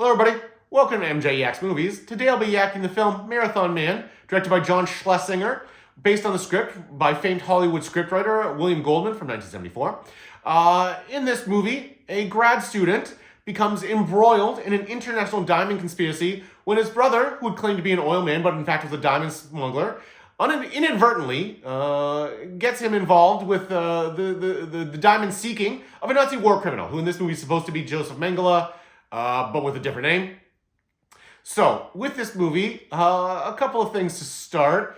Hello everybody, welcome to MJ Yaks Movies. Today I'll be yakking the film Marathon Man, directed by John Schlesinger, based on the script by famed Hollywood scriptwriter William Goldman from 1974. In this movie, a grad student becomes embroiled in an international diamond conspiracy when his brother, who would claim to be an oil man but in fact was a diamond smuggler, inadvertently gets him involved with the diamond seeking of a Nazi war criminal, who in this movie is supposed to be Joseph Mengele, but with a different name. So, with this movie, a couple of things to start.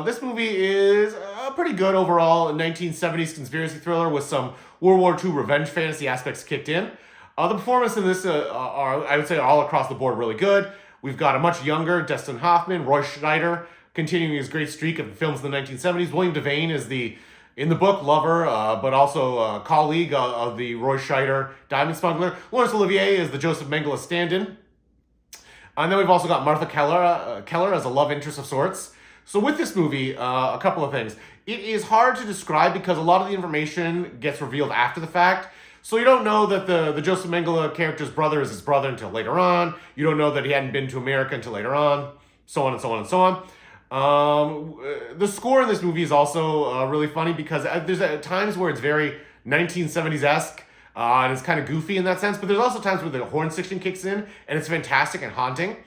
This movie is pretty good overall, a 1970s conspiracy thriller with some World War II revenge fantasy aspects kicked in. The performances in this are, I would say, all across the board really good. We've got a much younger Dustin Hoffman, Roy Scheider, continuing his great streak of films in the 1970s. William Devane is in the book, lover, but also colleague of the Roy Scheider diamond smuggler. Laurence Olivier is the Joseph Mengele stand-in. And then we've also got Martha Keller as a love interest of sorts. So with this movie, a couple of things. It is hard to describe because a lot of the information gets revealed after the fact. So you don't know that the Joseph Mengele character's brother is his brother until later on. You don't know that he hadn't been to America until later on. So on and so on and so on. The score in this movie is also really funny because there's times where it's very 1970s-esque and it's kind of goofy in that sense, but there's also times where the horn section kicks in and it's fantastic and haunting.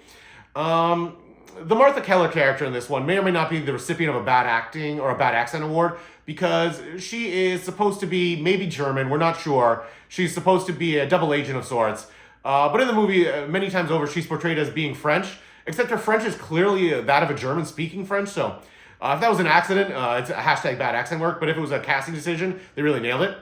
The Martha Keller character in this one may or may not be the recipient of a bad acting or a bad accent award because she is supposed to be maybe German, we're not sure. She's supposed to be a double agent of sorts. But in the movie, many times over, she's portrayed as being French. Except her French is clearly that of a German-speaking French, so if that was an accident, it's a hashtag bad accent work, but if it was a casting decision, they really nailed it.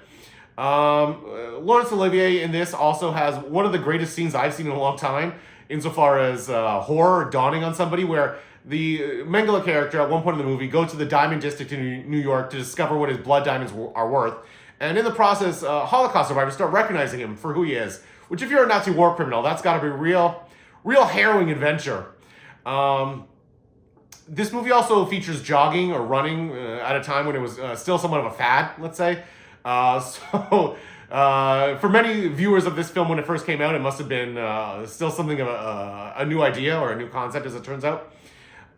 Laurence Olivier in this also has one of the greatest scenes I've seen in a long time, insofar as horror dawning on somebody, where the Mengele character at one point in the movie goes to the Diamond District in New York to discover what his blood diamonds are worth, and in the process, Holocaust survivors start recognizing him for who he is, which if you're a Nazi war criminal, that's got to be real harrowing adventure. This movie also features jogging or running at a time when it was still somewhat of a fad, let's say. For many viewers of this film when it first came out, it must have been still something of a new idea or a new concept, as it turns out.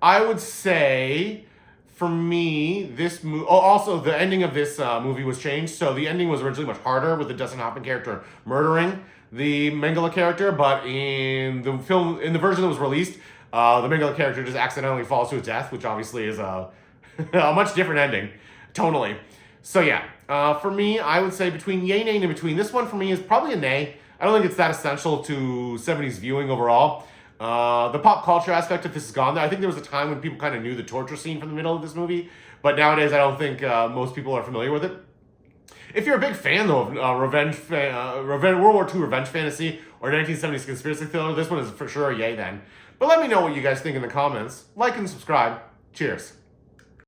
I would say, for me, this movie... Oh, also, the ending of this movie was changed. So the ending was originally much harder with the Dustin Hoffman character murdering the Mengele character, but in the version that was released, the Mengele character just accidentally falls to his death, which obviously is a much different ending, tonally. So yeah, for me, I would say between yay, nay, and in between. This one for me is probably a nay. I don't think it's that essential to 70s viewing overall. The pop culture aspect of this is gone. I think there was a time when people kind of knew the torture scene from the middle of this movie, but nowadays I don't think most people are familiar with it. If you're a big fan, though, of World War II revenge fantasy or 1970s conspiracy thriller, this one is for sure a yay then. But let me know what you guys think in the comments. Like and subscribe. Cheers.